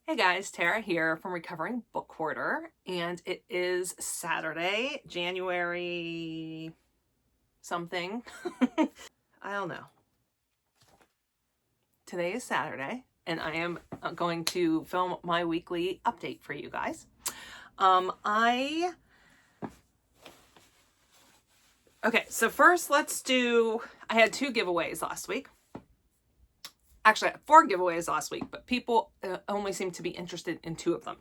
Hey guys, Tara here from Recovering Book Hoarder, and it is Saturday, January something. I don't know. Today is Saturday, and I am going to film my weekly update for you guys. Okay, so first I had 2 giveaways last week. Actually, I had 4 giveaways last week, but people only seem to be interested in 2 of them.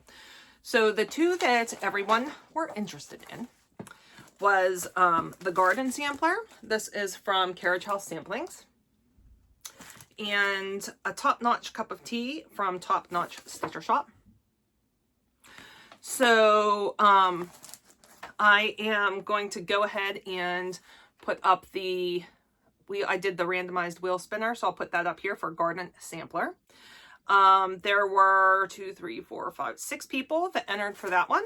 So the 2 that everyone were interested in was the garden sampler. This is from Carriage House Samplings. And a top-notch cup of tea from Top Notch Stitcher Shop. So I am going to go ahead and put up I did the randomized wheel spinner, so I'll put that up here for garden sampler. There were 6 people that entered for that one.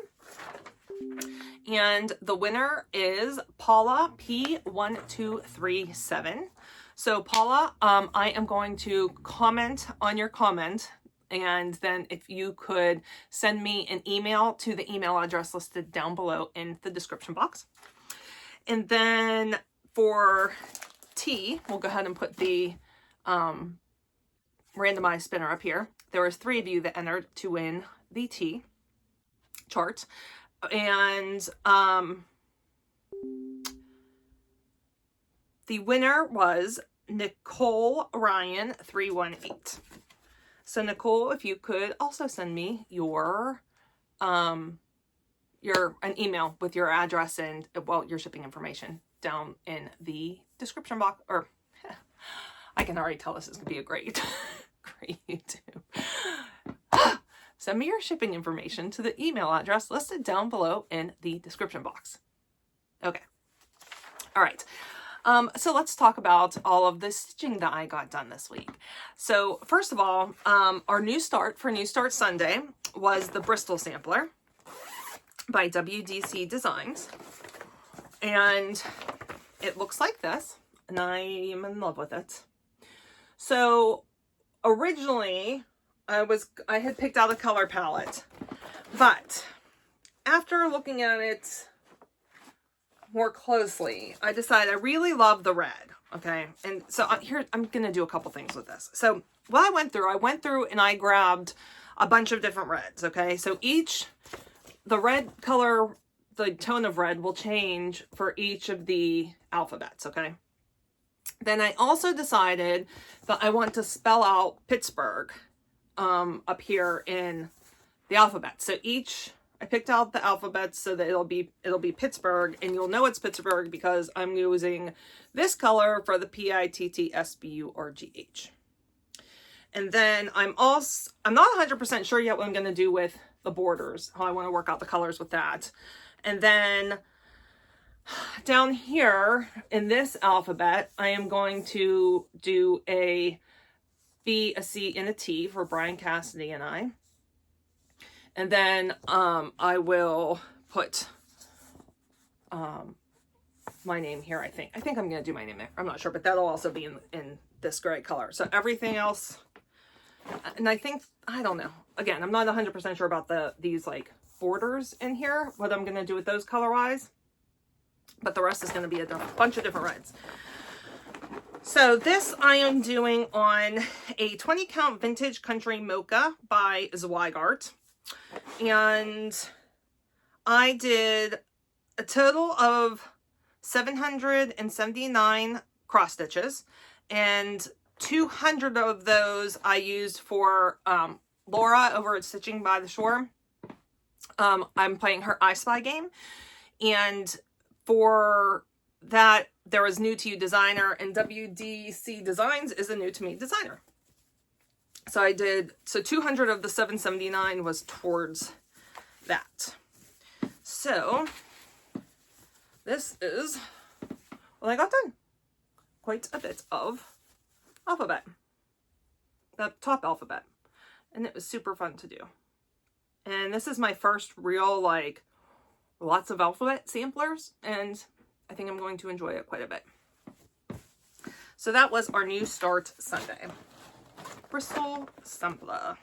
And the winner is Paula P1237. So Paula, I am going to comment on your comment, and then if you could send me an email to the email address listed down below in the description box. And then for tea, we'll go ahead and put the randomized spinner up here. There was 3 of you that entered to win the tea chart. And the winner was Nicole Ryan 318. So Nicole, if you could also send me your an email with your address and your shipping information down in the description box, or I can already tell this is gonna be a great YouTube. Send me your shipping information to the email address listed down below in the description box. Okay. All right. So let's talk about all of the stitching that I got done this week. So first of all, our New Start for New Start Sunday was the Bristol Sampler by WDC Designs. And it looks like this, and I am in love with it. So originally I had picked out a color palette, but after looking at it more closely, I decided I really love the red. Okay. And so here, I'm going to do a couple things with this. So what I went through and I grabbed a bunch of different reds. Okay. So the red color, the tone of red will change for each of the alphabets. Okay. Then I also decided that I want to spell out Pittsburgh up here in the alphabet. So I picked out the alphabets so that it'll be Pittsburgh, and you'll know it's Pittsburgh because I'm using this color for the PITTSBURGH. And then I'm not 100% sure yet what I'm going to do with the borders, how I want to work out the colors with that. And then down here in this alphabet, I am going to do a B, a C, and a T for Brian Cassidy and I. And then I will put my name here, I think. I think I'm going to do my name there. I'm not sure, but that'll also be in this gray color. So everything else, and I don't know. Again, I'm not 100% sure about these like borders in here, what I'm going to do with those color-wise. But the rest is going to be a bunch of different reds. So this I am doing on a 20 count vintage country mocha by Zweigart. And I did a total of 779 cross stitches, and 200 of those I used for Laura over at Stitching by the Shore. I'm playing her I Spy game, and for that there was New to You designer, and WDC Designs is a new to me designer. So 200 of the 779 was towards that. So this is what I got done. Quite a bit of alphabet. The top alphabet. And it was super fun to do. And this is my first real, lots of alphabet samplers. And I think I'm going to enjoy it quite a bit. So that was our New Start Sunday. Bristol Sampler.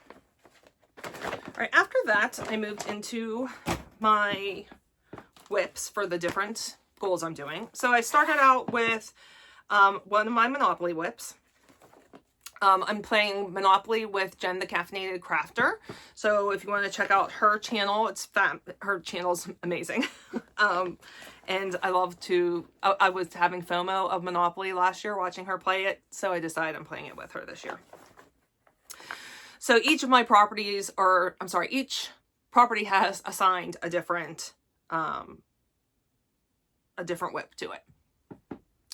All right, after that, I moved into my whips for the different goals I'm doing. So I started out with one of my Monopoly whips. I'm playing Monopoly with Jen the Caffeinated Crafter. So if you want to check out her channel, her channel's amazing. And I love to, I was having FOMO of Monopoly last year watching her play it. So I decided I'm playing it with her this year. So each of my properties are, I'm sorry, each property has assigned a different whip to it.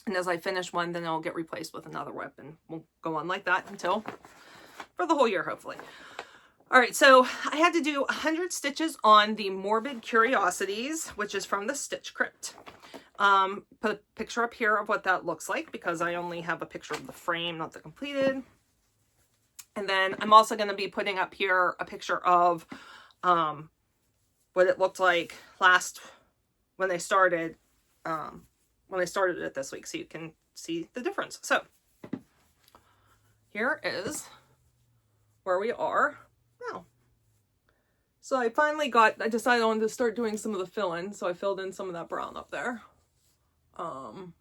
And as I finish one, then it'll get replaced with another whip, and we'll go on like that until, for the whole year, hopefully. All right, so I had to do 100 stitches on the Morbid Curiosities, which is from the Stitch Crypt. Put a picture up here of what that looks like, because I only have a picture of the frame, not the completed. And then I'm also going to be putting up here a picture of what it looked like when they started it this week, so you can see the difference. So here is where we are now. So I decided I wanted to start doing some of the fill-in, so I filled in some of that brown up there. And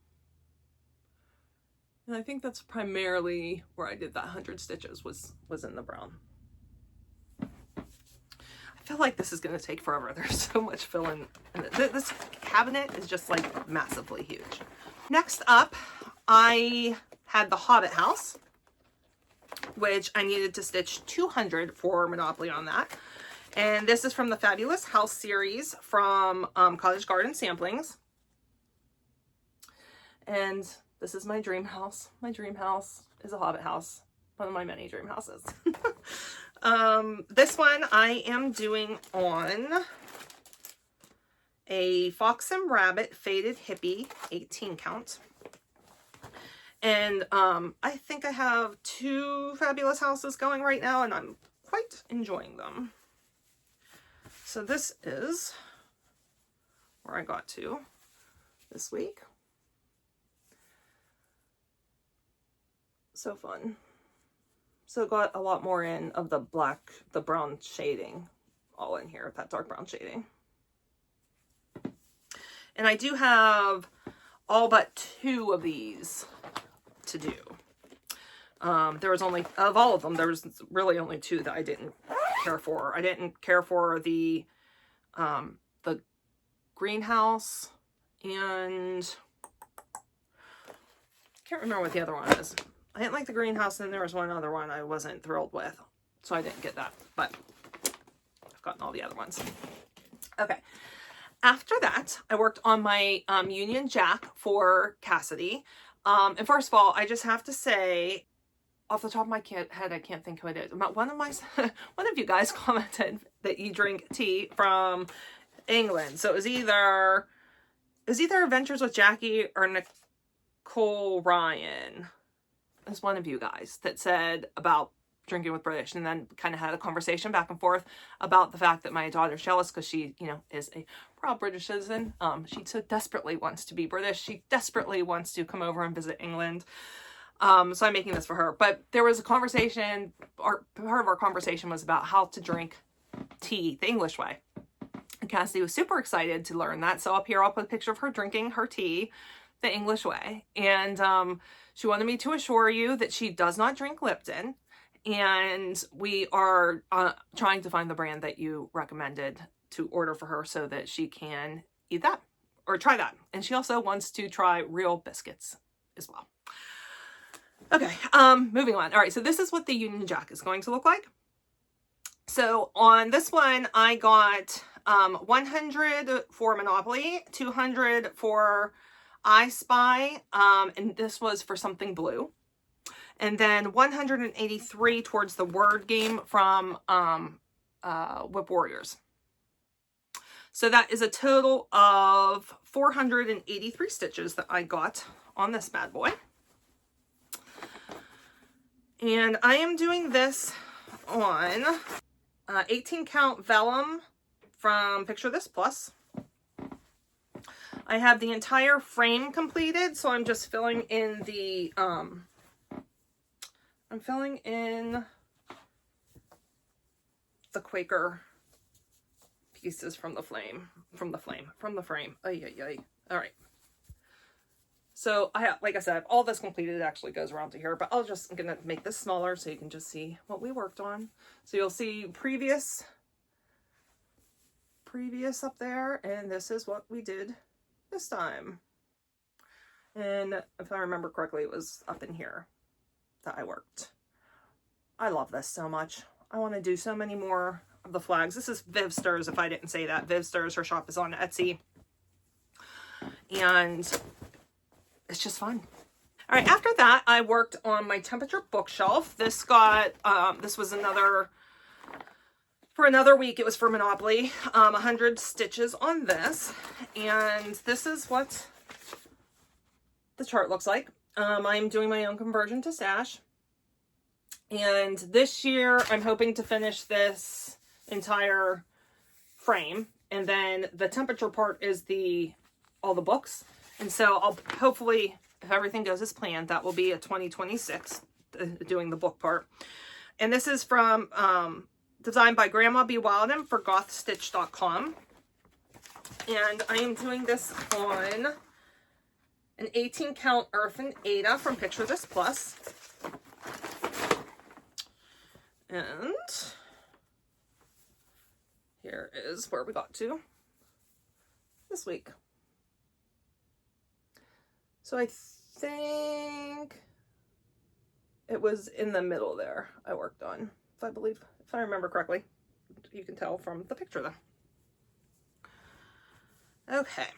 I think that's primarily where I did that 100 stitches was in the brown. I feel like this is going to take forever. There's so much fill-in. This cabinet is just like massively huge. Next up, I had the Hobbit house, which I needed to stitch 200 for Monopoly on that. And this is from the Fabulous House series from Cottage Garden Samplings. And this is my dream house. My dream house is a Hobbit house. One of my many dream houses. This one I am doing on a Fox and Rabbit Faded Hippie 18 count. And I think I have 2 Fabulous houses going right now, and I'm quite enjoying them. So this is where I got to this week. So fun. So got a lot more in of the brown shading all in here, that dark brown shading. And I do have all but 2 of these to do. There was only, of all of them, there was really only 2 that I didn't care for. I didn't care for the greenhouse, and can't remember what the other one is. I didn't like the greenhouse, and there was one other one I wasn't thrilled with, so I didn't get that, but I've gotten all the other ones. Okay. After that, I worked on my Union Jack for Cassidy. And first of all, I just have to say, off the top of my head, I can't think who it is. One of you guys commented that you drink tea from England. So it was either Adventures with Jackie or Nicole Ryan. It was one of you guys that said about drinking with British, and then kind of had a conversation back and forth about the fact that my daughter's jealous because she, is a proud British citizen. She so desperately wants to be British. She desperately wants to come over and visit England. So I'm making this for her. But there was a conversation, or part of our conversation was about how to drink tea the English way. And Cassidy was super excited to learn that. So up here, I'll put a picture of her drinking her tea the English way. And she wanted me to assure you that she does not drink Lipton. And we are trying to find the brand that you recommended to order for her so that she can eat that or try that. And she also wants to try real biscuits as well. Okay, moving on. All right, so this is what the Union Jack is going to look like. So on this one, I got 100 for Monopoly, 200 for I Spy, and this was for something blue. And then 183 towards the word game from Whip Warriors. So that is a total of 483 stitches that I got on this bad boy. And I am doing this on 18 count vellum from Picture This Plus. I have the entire frame completed, so I'm just filling in the the Quaker pieces from the frame. Ay, ay, ay. All right. So I have, like I said, all this completed. It actually goes around to here, but I'm gonna make this smaller so you can just see what we worked on. So you'll see previous up there, and this is what we did this time. And if I remember correctly, it was up in here that I worked. I love this so much. I want to do so many more of the flags. This is Vivsters, if I didn't say that. Vivsters, her shop is on Etsy. And it's just fun. All right, after that, I worked on my temperature bookshelf. This got, this was for another week. It was for Monopoly. 100 stitches on this. And this is what the chart looks like. I'm doing my own conversion to stash. And this year, I'm hoping to finish this entire frame. And then the temperature part is all the books. And so I'll hopefully, if everything goes as planned, that will be a 2026, doing the book part. And this is from, designed by Grandma B. Wilden for gothstitch.com. And I am doing this on an 18 count Earth and Ada from Picture This Plus. And here is where we got to this week. So I think it was in the middle there I worked on, if I remember correctly. You can tell from the picture though. Okay.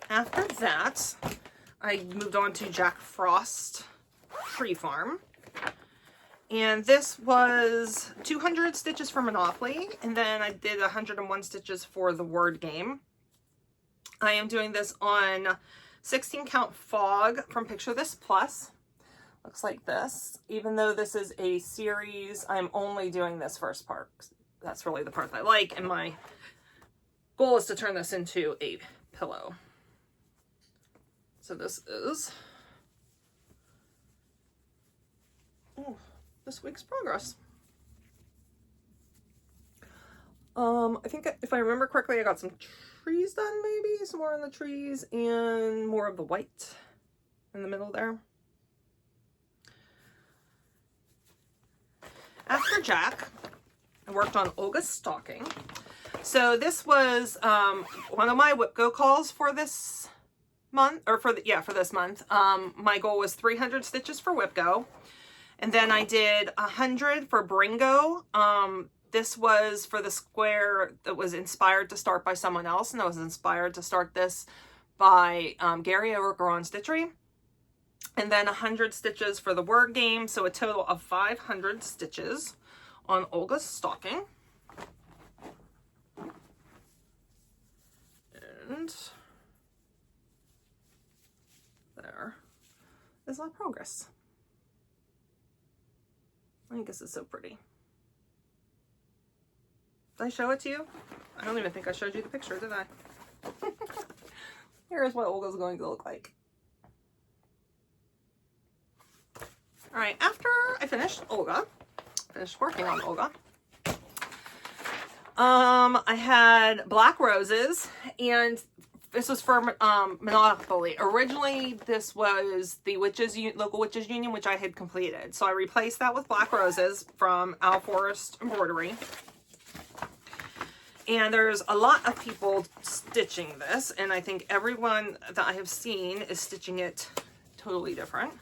After that, I moved on to Jack Frost Tree Farm. And this was 200 stitches for Monopoly, and then I did 101 stitches for the word game. I am doing this on 16 count Fog from Picture This Plus. Looks like this. Even though this is a series, I'm only doing this first part. That's really the part that I like, and my goal is to turn this into a pillow. So this is this week's progress. I think if I remember correctly, I got some trees done, maybe some more on the trees and more of the white in the middle there. After Jack, I worked on Olga's stocking. So this was one of my Whip Go calls for this month, or for this month. My goal was 300 stitches for Whip Go. And then I did 100 for Bringo. This was for the square that was inspired to start by someone else. And I was inspired to start this by Gary over on Stitchery. And then 100 stitches for the word game. So a total of 500 stitches on Olga's stocking. And there is our progress. I think this is so pretty. Did I show it to you? I don't even think I showed you the picture, did I? Here's what Olga's going to look like. All right, after I finished working on Olga, I had black roses, and this was for Monopoly. Originally, this was the local Witches Union, which I had completed. So I replaced that with black roses from Owl Forest Embroidery. And there's a lot of people stitching this, and I think everyone that I have seen is stitching it totally different.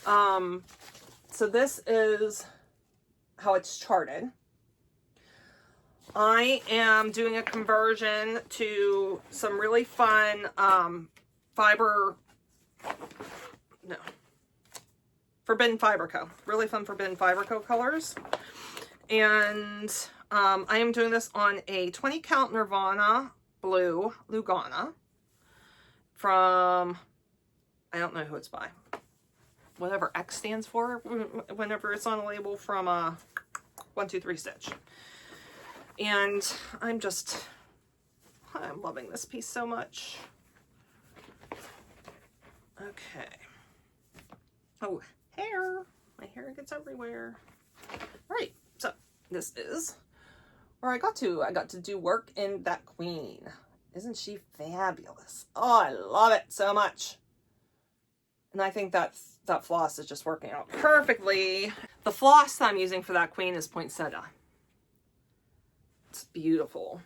So this is how it's charted. I am doing a conversion to some really fun Forbidden Fiber Co. Really fun Forbidden Fiber Co. colors. And I am doing this on a 20 count Nirvana blue Lugana from, I don't know who it's by. Whatever X stands for whenever it's on a label from 123 Stitch. And I'm loving this piece so much. Okay. Oh, hair. My hair gets everywhere. Right, so this is where I got to. I got to do work in that queen. Isn't she fabulous? Oh, I love it so much. And I think that floss is just working out perfectly. The floss that I'm using for that queen is poinsettia. It's beautiful.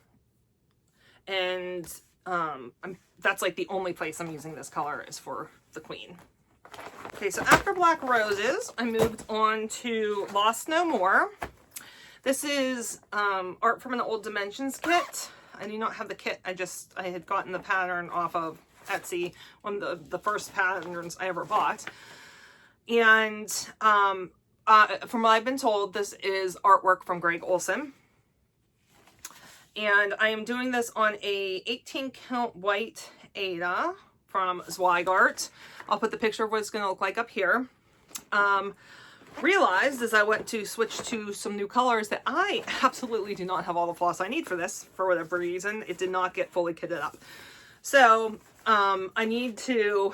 And that's like the only place I'm using this color is for the queen. Okay, so after Black Roses, I moved on to Lost No More. This is art from an old Dimensions kit. I do not have the kit. I had gotten the pattern off of Etsy, one of the first patterns I ever bought. And from what I've been told, this is artwork from Greg Olson. And I am doing this on a 18 count white Aida from Zweigart. I'll put the picture of what it's going to look like up here. Realized as I went to switch to some new colors that I absolutely do not have all the floss I need for this. For whatever reason, it did not get fully kitted up. So I need to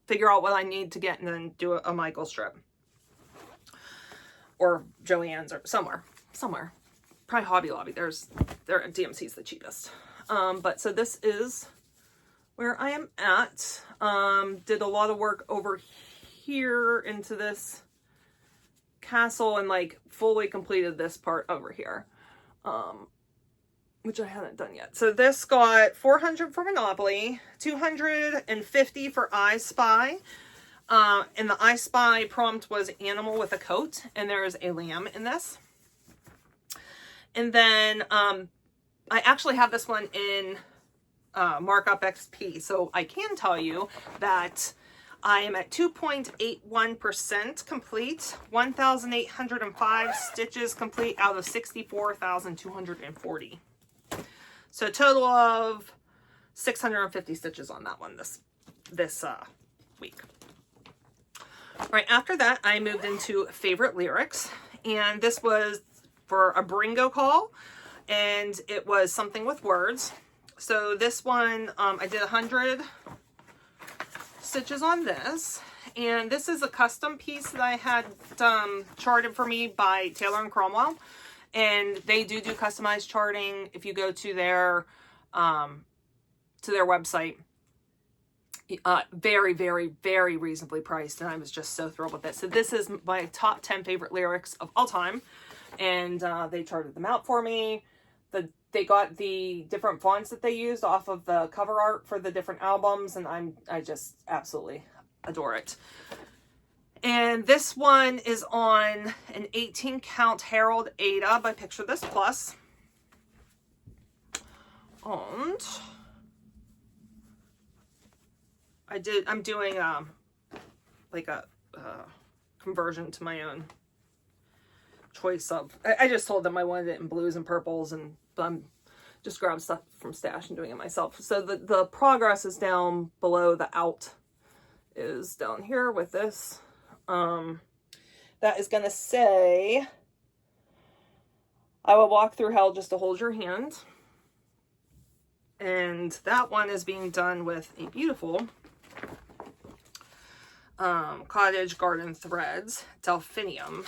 figure out what I need to get and then do a Michael strip. Or Joann's or somewhere. Probably Hobby Lobby. DMC's the cheapest. But so this is where I am at. Did a lot of work over here into this castle and like fully completed this part over here. Which I haven't done yet. So this got 400 for Monopoly, 250 for I Spy. And the I Spy prompt was animal with a coat, and there is a lamb in this. And then I actually have this one in markup XP, so I can tell you that I am at 2.81% complete, 1,805 stitches complete out of 64,240. So a total of 650 stitches on that one this week. Right after that, I moved into Favorite Lyrics, and this was for a Bringo call, and it was something with words. So this one, I did 100 stitches on this, and this is a custom piece that I had charted for me by Taylor and Cromwell, and they do customized charting. If you go to their website, very, very, very reasonably priced, and I was just so thrilled with it. So this is my top 10 favorite lyrics of all time, and they charted them out for me. They got the different fonts that they used off of the cover art for the different albums, and I just absolutely adore it. And this one is on an 18 count Herald Aida by Picture This Plus. And I'm doing like a conversion to my own choice of, I just told them I wanted it in blues and purples, and I'm just grabbed stuff from Stash and doing it myself. So the progress is down below, the out is down here with this. That is gonna say, I will walk through hell just to hold your hand. And that one is being done with a beautiful Cottage Garden Threads. Delphinium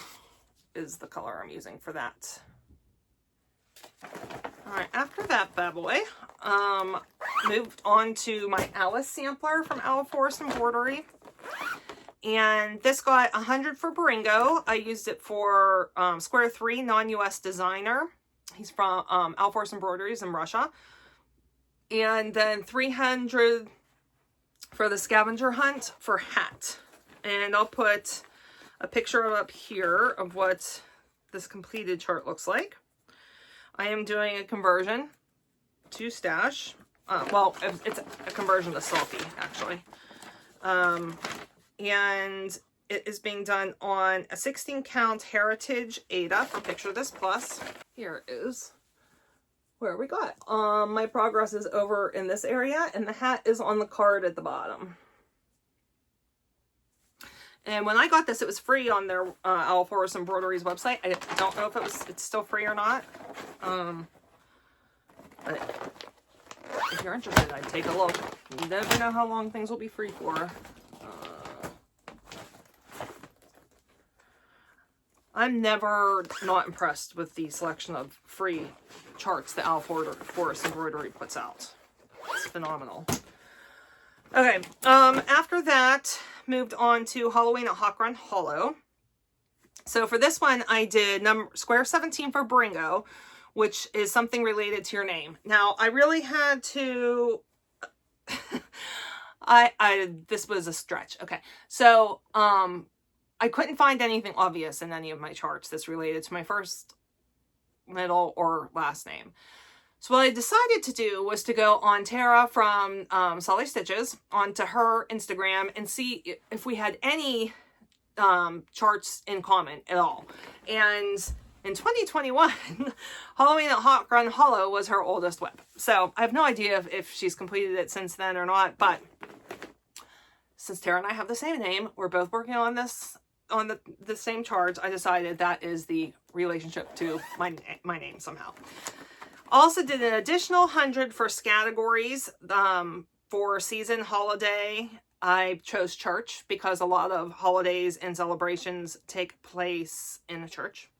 is the color I'm using for that. All right, after that bad boy, moved on to my Alice sampler from Owl Forest Embroidery. And this got 100 for Baringo. I used it for Square 3, non-US designer. He's from Owl Forest Embroideries in Russia. And then 300 for the Scavenger Hunt for hat. And I'll put a picture up here of what this completed chart looks like. I am doing a conversion to Stash. Well, it's a conversion to Sulky, actually. And it is being done on a 16 count Heritage Aida for Picture This Plus. Here it is. Where we got. My progress is over in this area, and the hat is on the card at the bottom. And when I got this, it was free on their Owl Forest Embroideries website. I don't know if it's still free or not. But if you're interested, I'd take a look. You never know how long things will be free for. I'm never not impressed with the selection of free charts that Al Forrest Embroidery puts out. It's phenomenal. Okay, after that, moved on to Halloween at Hawk Run Hollow. So for this one, I did square 17 for Bringo, which is something related to your name. Now, I really had to... this was a stretch. Okay, so, I couldn't find anything obvious in any of my charts that's related to my first, middle, or last name. So what I decided to do was to go on Tara from Solly Stitches onto her Instagram and see if we had any charts in common at all. And in 2021, Halloween at Hawk Run Hollow was her oldest WIP. So I have no idea if she's completed it since then or not, but since Tara and I have the same name, we're both working on this, on the same charts, I decided that is the relationship to my name somehow. Also did an additional 100 for categories for season, holiday. I chose church because a lot of holidays and celebrations take place in a church.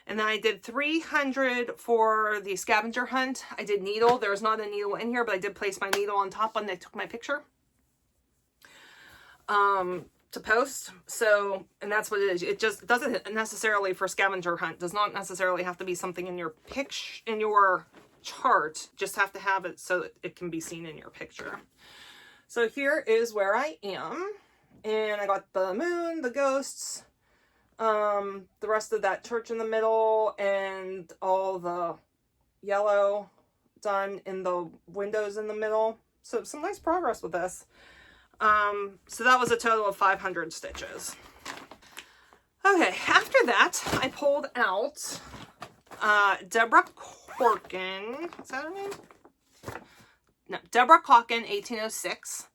And then I did 300 for the scavenger hunt. I did needle. There's not a needle in here, but I did place my needle on top when they took my picture to post. So, and that's what it is. It just doesn't necessarily, for scavenger hunt, does not necessarily have to be something in your picture, in your chart. Just have to have it so that it can be seen in your picture. So here is where I am. And I got the moon, the ghosts, the rest of that church in the middle, and all the yellow done in the windows in the middle. So some nice progress with this. So that was a total of 500 stitches. Okay, after that, I pulled out Deborah Corkin. Is that her name? No, Deborah Corkin, 1806,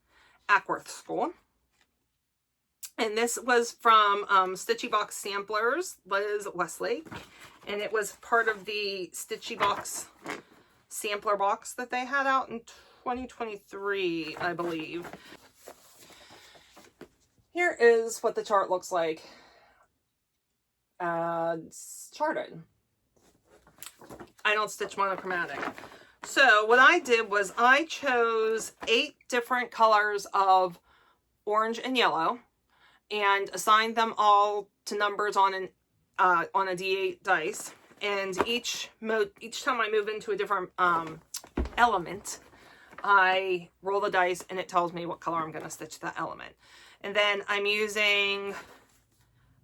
Ackworth School. And this was from Stitchy Box Samplers, Liz Westlake. And it was part of the Stitchy Box sampler box that they had out in 2023, I believe. Here is what the chart looks like. It's charted. I don't stitch monochromatic. So what I did was I chose 8 different colors of orange and yellow and assigned them all to numbers on a D8 dice. And each time I move into a different element, I roll the dice and it tells me what color I'm going to stitch that element. And then I'm using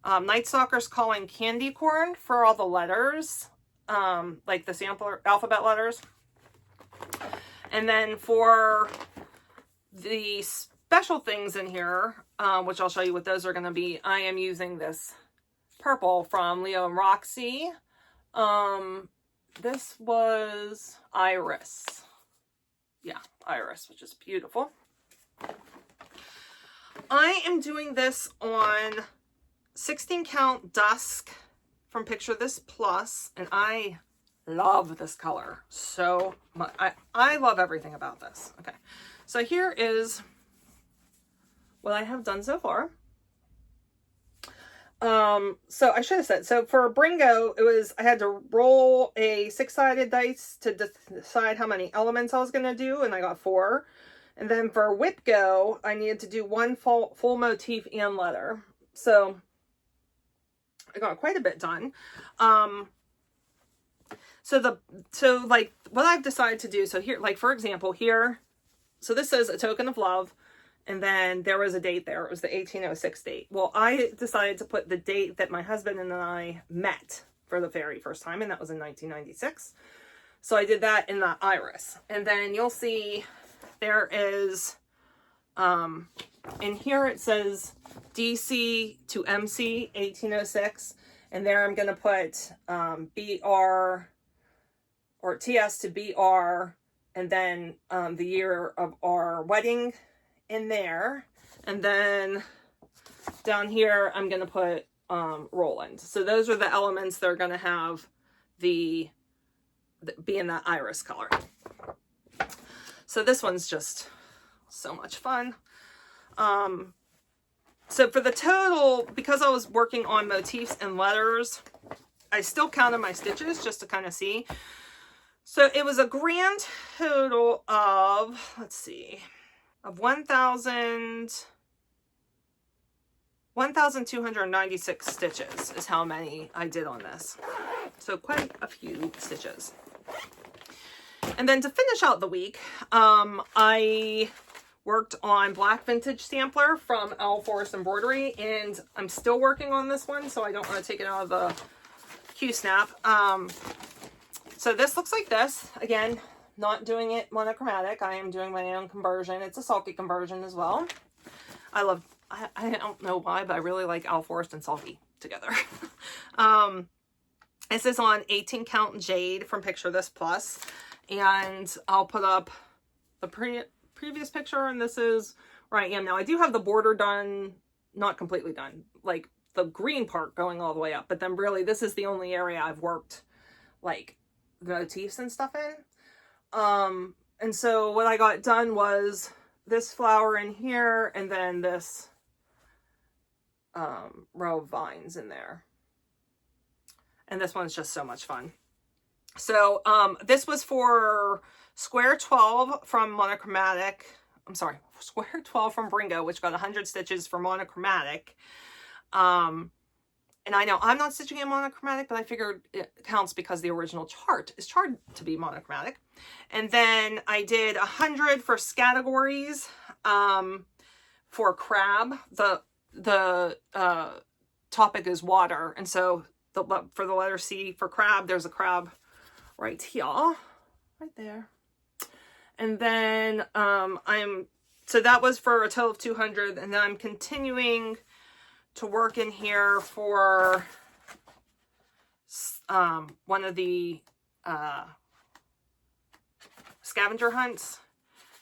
Night Stalker's Calling Candy Corn for all the letters, like the sampler alphabet letters. And then for the special things in here, which I'll show you what those are going to be, I am using this purple from Leo and Roxy. This was Iris. Yeah, Iris, which is beautiful. I am doing this on 16 count dusk from Picture This Plus, and I love this color so much. I love everything about this. Okay, so here is what I have done so far. So I should have said, so for Bringo, I had to roll a 6-sided dice to decide how many elements I was going to do, and I got 4. And then for Whitgo, I needed to do 1 full motif and letter. So I got quite a bit done. So like what I've decided to do, so here, like for example, here, so this says A Token of Love, and then there was a date there. It was the 1806 date. Well, I decided to put the date that my husband and I met for the very first time, and that was in 1996. So I did that in the iris. And then you'll see there is, in here it says DC to MC 1806, and there I'm going to put BR or TS to BR, and then the year of our wedding in there. And then down here I'm going to put Roland. So those are the elements that are going to have be in that iris color. So this one's just so much fun. So for the total, because I was working on motifs and letters, I still counted my stitches just to kind of see. So it was a grand total of, let's see, of 1,296 stitches is how many I did on this. So quite a few stitches. And then to finish out the week, I worked on Black Vintage Sampler from Forest Embroidery, and I'm still working on this one, so I don't want to take it out of the Q-snap. So this looks like this. Again, not doing it monochromatic. I am doing my own conversion. It's a sulky conversion as well. I don't know why, but I really like Forest and sulky together. This is on 18 count jade from Picture This Plus, and I'll put up the previous picture, and this is where I am now. I do have the border done, not completely done, like the green part going all the way up, but then really this is the only area I've worked like the motifs and stuff in. And so what I got done was this flower in here, and then this row of vines in there. And this one's just so much fun. So this was for square 12 from monochromatic. I'm sorry, square 12 from Bringo, which got 100 stitches for monochromatic. And I know I'm not stitching in monochromatic, but I figured it counts because the original chart is charted to be monochromatic. And then I did 100 for categories for crab. The topic is water, and so for the letter C for crab, there's a crab right here, right there. And then so that was for a total of 200, and then I'm continuing to work in here for one of the scavenger hunts.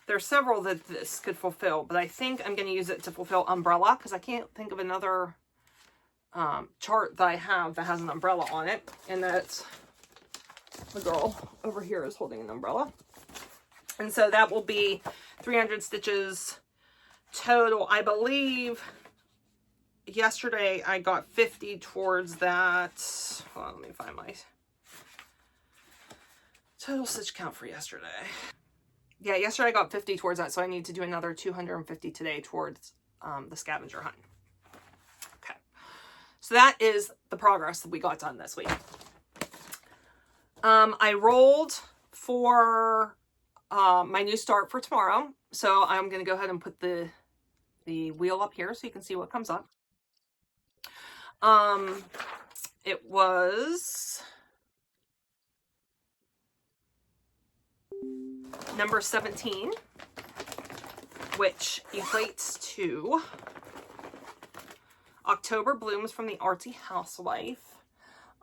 There's several that this could fulfill, but I think I'm going to use it to fulfill umbrella, because I can't think of another chart that I have that has an umbrella on it, and that's the girl over here is holding an umbrella. And so that will be 300 stitches total. I believe yesterday I got 50 towards that. Hold on, let me find my total stitch count for yesterday. Yeah, yesterday I got 50 towards that, so I need to do another 250 today towards the scavenger hunt. Okay, so that is the progress that we got done this week. I rolled for my new start for tomorrow, so I'm going to go ahead and put the wheel up here so you can see what comes up. It was number 17, which equates to October Blooms from the Artsy Housewife.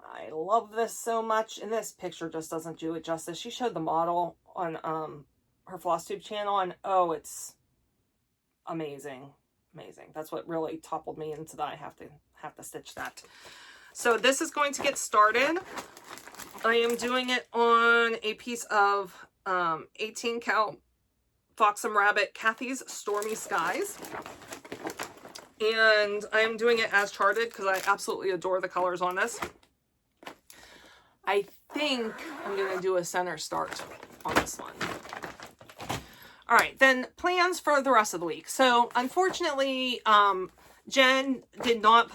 I love this so much, and this picture just doesn't do it justice. She showed the model on her FlossTube channel, and oh, it's amazing. Amazing. That's what really toppled me into that. I have to stitch that. So this is going to get started. I am doing it on a piece of 18 count Fox and Rabbit Kathy's Stormy Skies, and I am doing it as charted because I absolutely adore the colors on this. I think I'm going to do a center start on this one. All right, then plans for the rest of the week. So unfortunately, Jen did not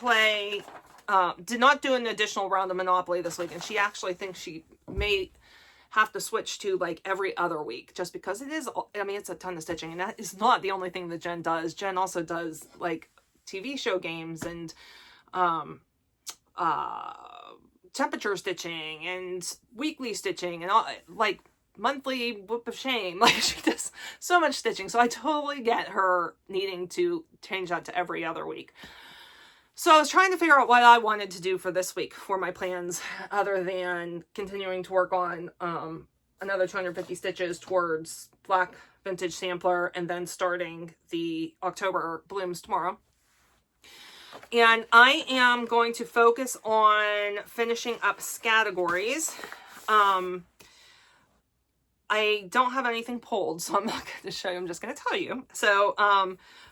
do an additional round of Monopoly this week, and she actually thinks she may have to switch to like every other week, just because it is, I mean, it's a ton of stitching, and that is not the only thing that Jen does. Jen also does like TV show games and temperature stitching and weekly stitching and all, like monthly whoop of shame. Like, she does so much stitching, so I totally get her needing to change that to every other week. So I was trying to figure out what I wanted to do for this week for my plans, other than continuing to work on another 250 stitches towards Black Vintage Sampler, and then starting the October Blooms tomorrow. And I am going to focus on finishing up categories. I don't have anything pulled, so I'm not going to show you. I'm just going to tell you. So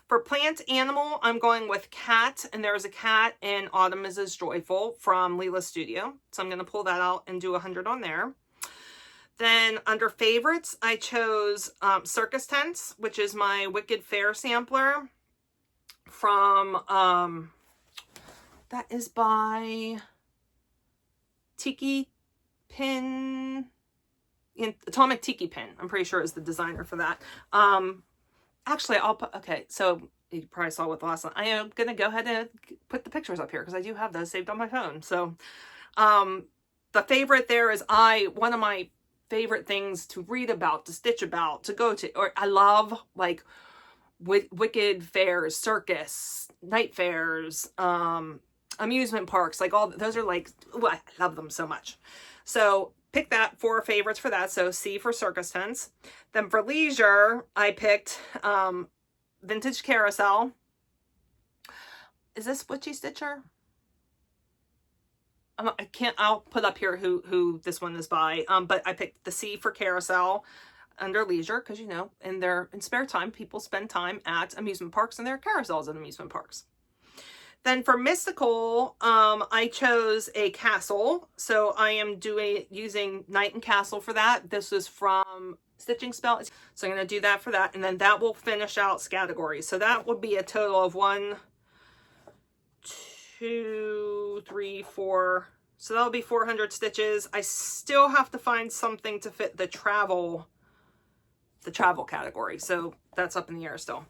for plant animal, I'm going with cat, and there's a cat in Autumn is as Joyful from Leela's Studio. So I'm going to pull that out and do 100 on there. Then under favorites, I chose Circus Tents, which is my Wicked Fair sampler from, that is by Tiki Pin, Atomic Tiki Pin. I'm pretty sure is the designer for that. Actually, I'll put, okay, so you probably saw what the last one, I am going to go ahead and put the pictures up here because I do have those saved on my phone. So the favorite there is one of my favorite things to read about, to stitch about, to go to, or I love like Wicked Fairs, circus, night fairs, amusement parks, like all those are like, ooh, I love them so much. So pick that for favorites for that. So C for Circus Tents. Then for leisure, I picked Vintage Carousel. Is this Witchy Stitcher? I'll put up here who this one is by. But I picked the C for Carousel under leisure because, you know, in spare time, people spend time at amusement parks, and there are carousels at amusement parks. Then for mystical, I chose a castle. So I am using Knight and Castle for that. This is from Stitching Spell. So I'm going to do that for that. And then that will finish out categories. So that would be a total of 1, 2, 3, 4. So that'll be 400 stitches. I still have to find something to fit the travel category. So that's up in the air still.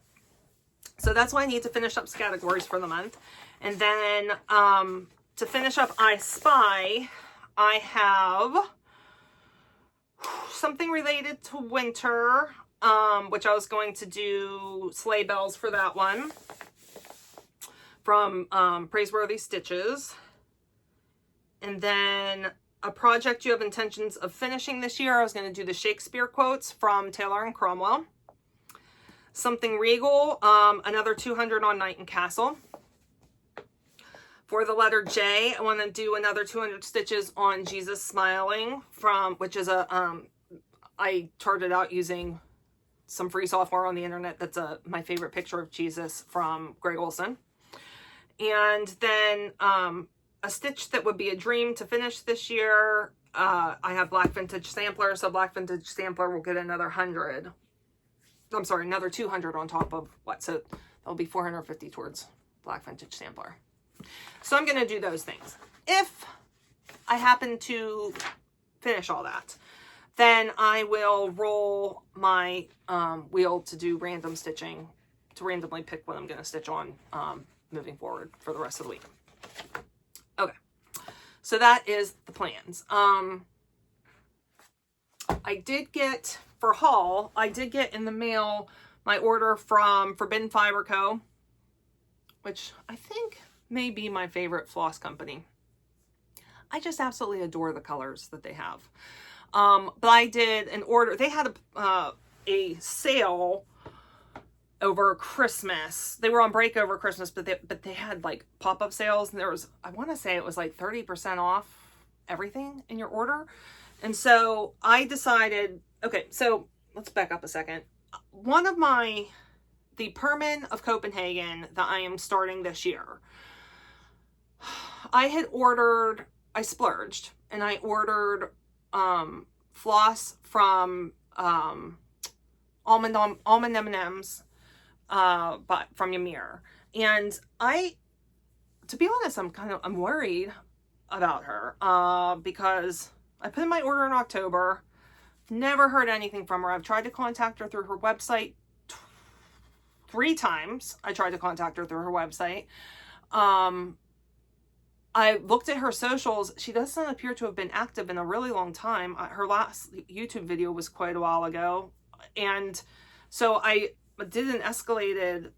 So that's why I need to finish up categories for the month. And then to finish up I Spy, I have something related to winter, which I was going to do sleigh bells for that one from Praiseworthy Stitches. And then a project you have intentions of finishing this year, I was going to do the Shakespeare quotes from Taylor and Cromwell. Something Regal, another 200 on Knight and Castle. For the letter J, I want to do another 200 stitches on Jesus Smiling which is I charted out using some free software on the internet. That's my favorite picture of Jesus from Greg Olson. And then a stitch that would be a dream to finish this year. I have Black Vintage Sampler, so Black Vintage Sampler will get another 100. I'm sorry, another 200 on top of what? So that'll be 450 towards Black Vintage Sampler. So I'm going to do those things. If I happen to finish all that, then I will roll my wheel to do random stitching, to randomly pick what I'm going to stitch on moving forward for the rest of the week. Okay, so that is the plans. I did get, for haul, I did get in the mail my order from Forbidden Fiber Co., which I think may be my favorite floss company. I just absolutely adore the colors that they have. But I did an order. They had a sale over Christmas. They were on break over Christmas, but they had like pop-up sales, and there was, I want to say it was like 30% off everything in your order. And so I decided, okay, so let's back up a second. One of the Perman of Copenhagen that I am starting this year, I splurged and I ordered floss from almond M&Ms from Ymir. And to be honest, I'm worried about her because I put in my order in October, never heard anything from her. I've tried to contact her through her website 3 times. I tried to contact her through her website. I looked at her socials. She doesn't appear to have been active in a really long time. Her last YouTube video was quite a while ago. And so I did an escalated,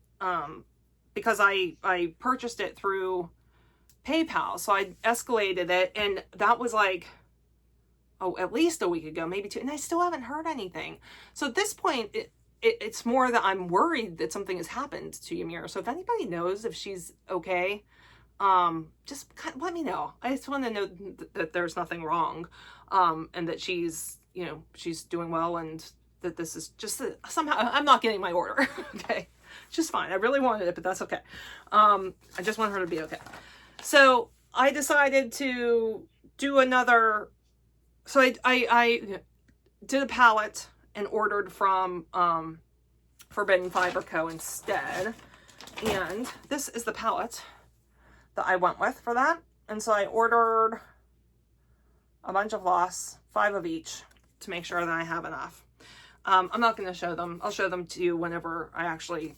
because I purchased it through PayPal. So I escalated it, and that was like, at least a week ago, maybe 2. And I still haven't heard anything. So at this point, it's more that I'm worried that something has happened to Ymir. So if anybody knows if she's okay, just let me know. I just want to know that there's nothing wrong, and that she's, you know, she's doing well and that this is just somehow I'm not getting my order. Okay. Just fine. I really wanted it, but that's okay. I just want her to be okay. So I decided to do another. So I did a palette and ordered from Forbidden Fiber Co. instead. And this is the palette that I went with for that. And so I ordered a bunch of floss, 5 of each, to make sure that I have enough. I'm not going to show them. I'll show them to you whenever I actually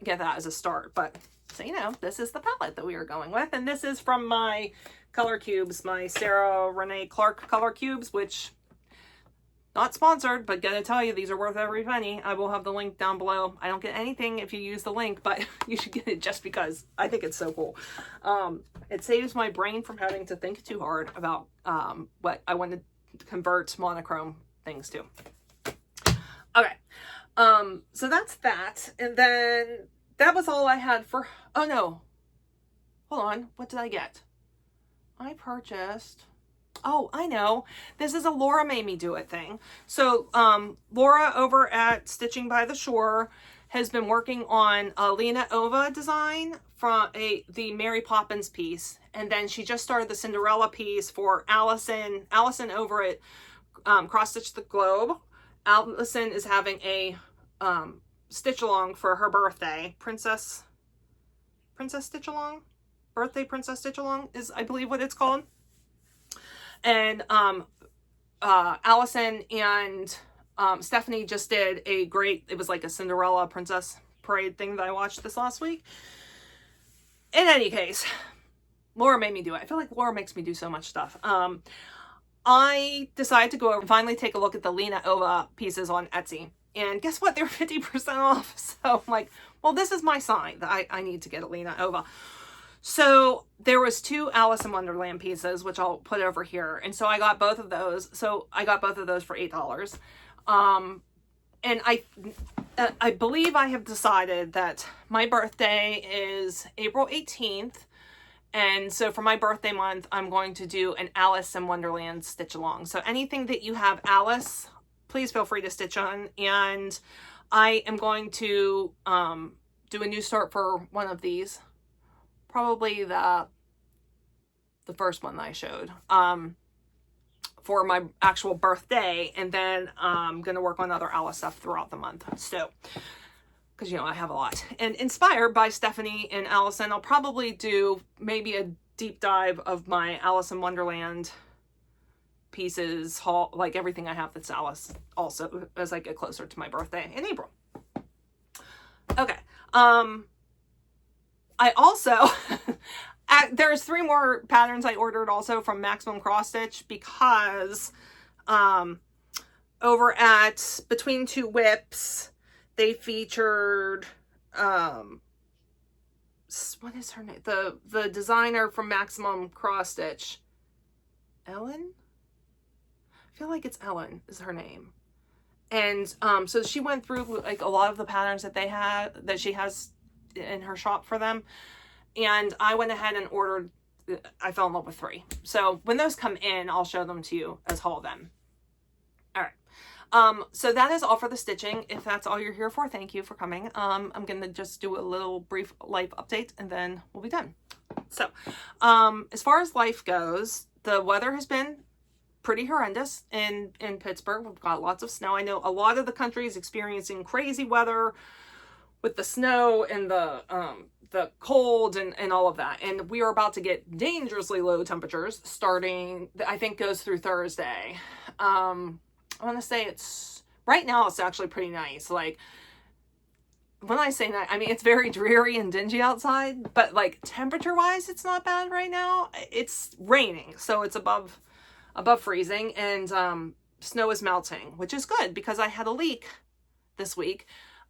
get that as a start. But so you know, this is the palette that we are going with. And this is from my color cubes, my Sarah Renee Clark color cubes, which not sponsored, but gotta tell you, these are worth every penny. I will have the link down below. I don't get anything if you use the link, but you should get it just because I think it's so cool. It saves my brain from having to think too hard about what I want to convert monochrome things to. Okay, so that's that. And then that was all I had for, oh no, hold on, what did I get? I purchased, oh, I know, this is a Laura Made Me Do It thing. So Laura over at Stitching by the Shore has been working on a Lena Ova design from the Mary Poppins piece. And then she just started the Cinderella piece for Allison over at Cross Stitch the Globe. Allison is having a stitch along for her birthday. Princess Stitch Along? Birthday Princess Stitch Along is, I believe, what it's called. And Allison and Stephanie just did a great, it was like a Cinderella Princess Parade thing that I watched this last week. In any case, Laura made me do it. I feel like Laura makes me do so much stuff. I decided to go over and finally take a look at the Lena Ova pieces on Etsy. And guess what? They're 50% off. So I'm like, well, this is my sign that I need to get a Lena Ova. So there was 2 Alice in Wonderland pieces, which I'll put over here. And so I got both of those. So I got both of those for $8. And I believe I have decided that my birthday is April 18th. And so for my birthday month, I'm going to do an Alice in Wonderland stitch along. So anything that you have Alice, please feel free to stitch on. And I am going to do a new start for one of these. Probably the first one that I showed for my actual birthday. And then I'm going to work on other Alice stuff throughout the month. So, because, you know, I have a lot. And inspired by Stephanie and Allison, I'll probably do maybe a deep dive of my Alice in Wonderland pieces, haul, like everything I have that's Alice, also as I get closer to my birthday in April. Okay. I also, there's 3 more patterns I ordered also from Maximum Cross Stitch because over at Between Two Whips, they featured, what is her name? The designer from Maximum Cross Stitch, Ellen? I feel like it's Ellen is her name. And so she went through like a lot of the patterns that they had, that she has in her shop for them. And I went ahead and ordered, I fell in love with 3. So when those come in, I'll show them to you as haul them. All right. So that is all for the stitching. If that's all you're here for, thank you for coming. I'm going to just do a little brief life update and then we'll be done. So, as far as life goes, the weather has been pretty horrendous in Pittsburgh. We've got lots of snow. I know a lot of the country is experiencing crazy weather with the snow and the cold and all of that. And we are about to get dangerously low temperatures starting, I think goes through Thursday. I want to say it's, right now it's actually pretty nice. Like, when I say that, I mean, it's very dreary and dingy outside, but like temperature wise, it's not bad right now. It's raining, so it's above freezing, and snow is melting, which is good because I had a leak this week.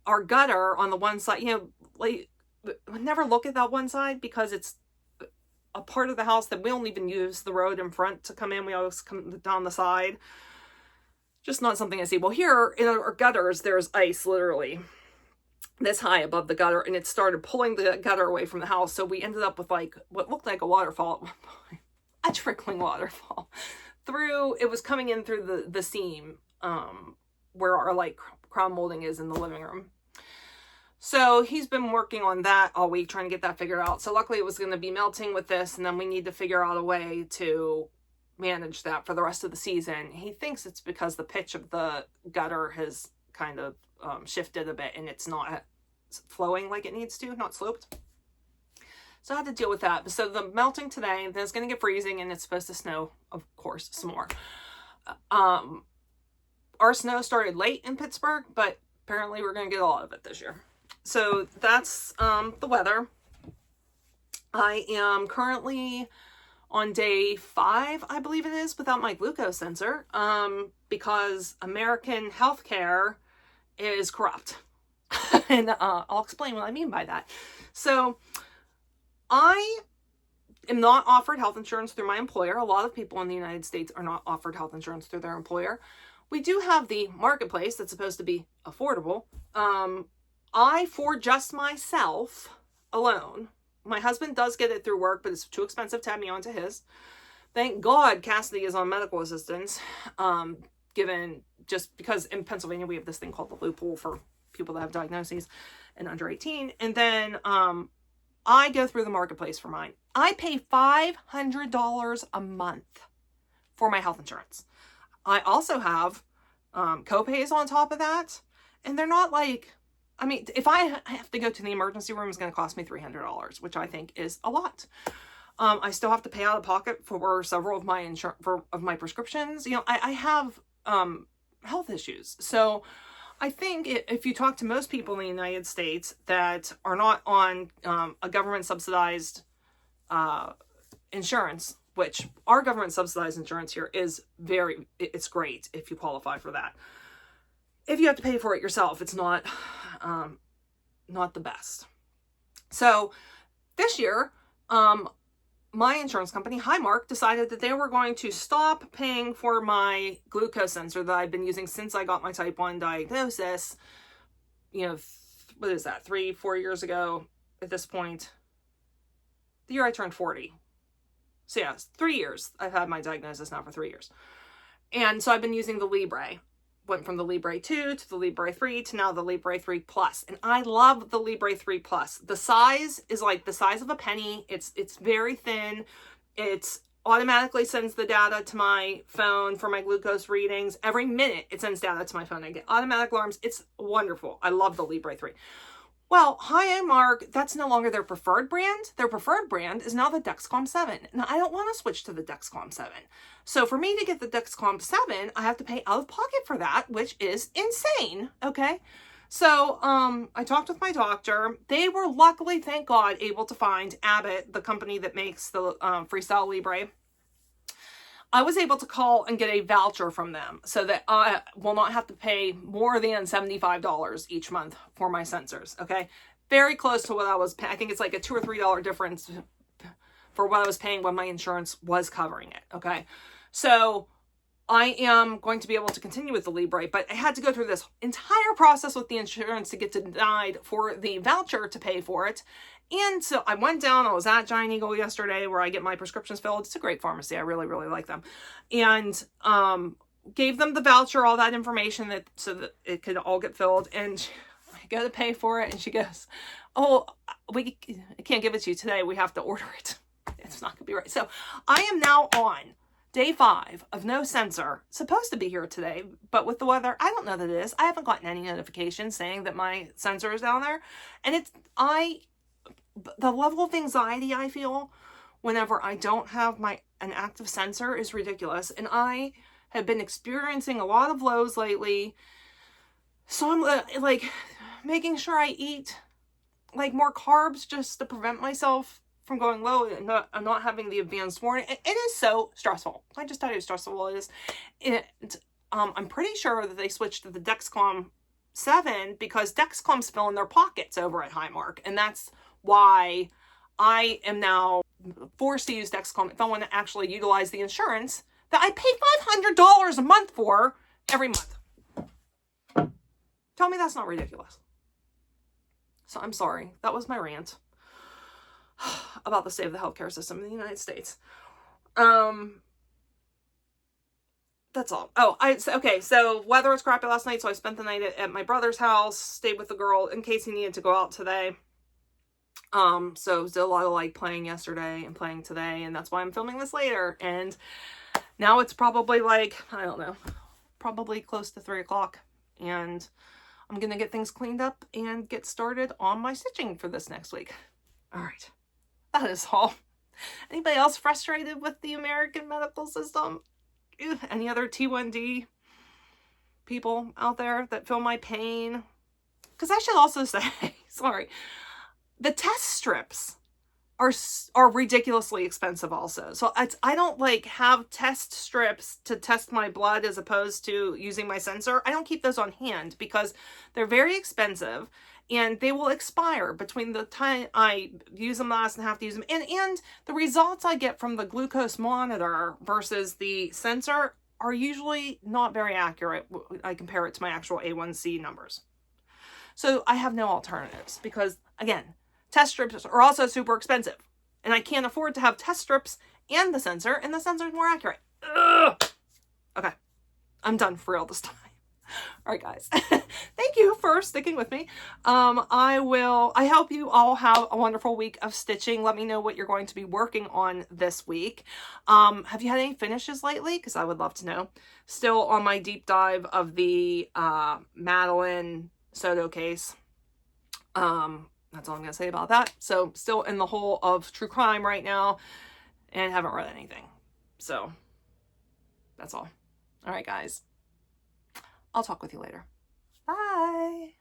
Our gutter on the one side, you know, like, never look at that one side because it's a part of the house that we don't even use the road in front to come in. We always come down the side. Just not something I see. Well, here in our gutters, there's ice literally this high above the gutter, and it started pulling the gutter away from the house. So we ended up with like what looked like a waterfall at one point, a trickling waterfall it was coming in through the seam, where our like crown molding is in the living room. So he's been working on that all week, trying to get that figured out. So luckily it was going to be melting with this, and then we need to figure out a way to manage that for the rest of the season. He thinks it's because the pitch of the gutter has kind of shifted a bit, and it's not flowing like it needs to, not sloped. So I had to deal with that. So the melting today, then it's going to get freezing, and it's supposed to snow, of course, some more. Our snow started late in Pittsburgh, but apparently we're going to get a lot of it this year. So that's the weather. I am currently on day 5, I believe it is, without my glucose sensor, because American healthcare is corrupt. And I'll explain what I mean by that. So I am not offered health insurance through my employer. A lot of people in the United States are not offered health insurance through their employer. We do have the marketplace that's supposed to be affordable. For just myself alone, my husband does get it through work, but it's too expensive to add me onto his. Thank God Cassidy is on medical assistance, given just because in Pennsylvania we have this thing called the loophole for people that have diagnoses and under 18. And then I go through the marketplace for mine. I pay $500 a month for my health insurance. I also have co-pays on top of that, and they're not like, I mean, if I have to go to the emergency room, it's going to cost me $300, which I think is a lot. I still have to pay out of pocket for several of my my prescriptions. You know, I have health issues. So I think if you talk to most people in the United States that are not on a government subsidized insurance, which our government subsidized insurance here is it's great if you qualify for that. If you have to pay for it yourself, it's not the best. So this year, my insurance company, Highmark, decided that they were going to stop paying for my glucose sensor that I've been using since I got my type 1 diagnosis. You know, what is that, 3-4 years ago at this point? The year I turned 40. So yeah, 3 years. I've had my diagnosis now for 3 years. And so I've been using the Libre. Went from the Libre 2 to the Libre 3 to now the Libre 3 Plus. And I love the Libre 3 Plus. The size is like the size of a penny. It's very thin. It automatically sends the data to my phone for my glucose readings. Every minute it sends data to my phone. I get automatic alarms. It's wonderful. I love the Libre 3. Well, Highmark, that's no longer their preferred brand. Their preferred brand is now the Dexcom 7. Now, I don't want to switch to the Dexcom 7. So for me to get the Dexcom 7, I have to pay out of pocket for that, which is insane, okay? So I talked with my doctor. They were luckily, thank God, able to find Abbott, the company that makes the Freestyle Libre. I was able to call and get a voucher from them so that I will not have to pay more than $75 each month for my sensors, okay? Very close to what I was paying. I think it's like a $2 or $3 difference for what I was paying when my insurance was covering it, okay? So I am going to be able to continue with the Libre, but I had to go through this entire process with the insurance to get denied for the voucher to pay for it. And so I went down, I was at Giant Eagle yesterday where I get my prescriptions filled. It's a great pharmacy. I really, really like them. And gave them the voucher, all that information so that it could all get filled. And I go to pay for it and she goes, oh, I can't give it to you today. We have to order it. It's not going to be right. So I am now on day 5 of no sensor. Supposed to be here today, but with the weather, I don't know that it is. I haven't gotten any notifications saying that my sensor is down there. And the level of anxiety I feel whenever I don't have an active sensor is ridiculous. And I have been experiencing a lot of lows lately. So I'm like making sure I eat like more carbs just to prevent myself from going low and not having the advanced warning. It is so stressful. I just tell you how stressful it is. I'm pretty sure that they switched to the Dexcom 7 because Dexcom's fill in their pockets over at Highmark. And that's why I am now forced to use Dexcom if I want to actually utilize the insurance that I pay $500 a month for every month. Tell me that's not ridiculous. So I'm sorry. That was my rant about the state of the healthcare system in the United States. that's all. Oh, okay, so weather was crappy last night, so I spent the night at my brother's house, stayed with the girl in case he needed to go out today. So did a lot of like playing yesterday and playing today, and that's why I'm filming this later. And now it's probably like, I don't know, probably close to 3 o'clock, and I'm gonna get things cleaned up and get started on my stitching for this next week. All right, that is all. Anybody else frustrated with the American medical system? Ew, any other T1D people out there that feel my pain? Because I should also say, sorry, the test strips are ridiculously expensive also. So I don't like have test strips to test my blood as opposed to using my sensor. I don't keep those on hand because they're very expensive and they will expire between the time I use them last and have to use them. And the results I get from the glucose monitor versus the sensor are usually not very accurate. I compare it to my actual A1C numbers. So I have no alternatives because, again, test strips are also super expensive. And I can't afford to have test strips and the sensor is more accurate. Ugh. Okay, I'm done for real this time. All right, guys. Thank you for sticking with me. I hope you all have a wonderful week of stitching. Let me know what you're going to be working on this week. Have you had any finishes lately? Because I would love to know. Still on my deep dive of the Madeline Soto case. That's all I'm going to say about that. So still in the hole of true crime right now and haven't read anything. So that's all. All right, guys. I'll talk with you later. Bye.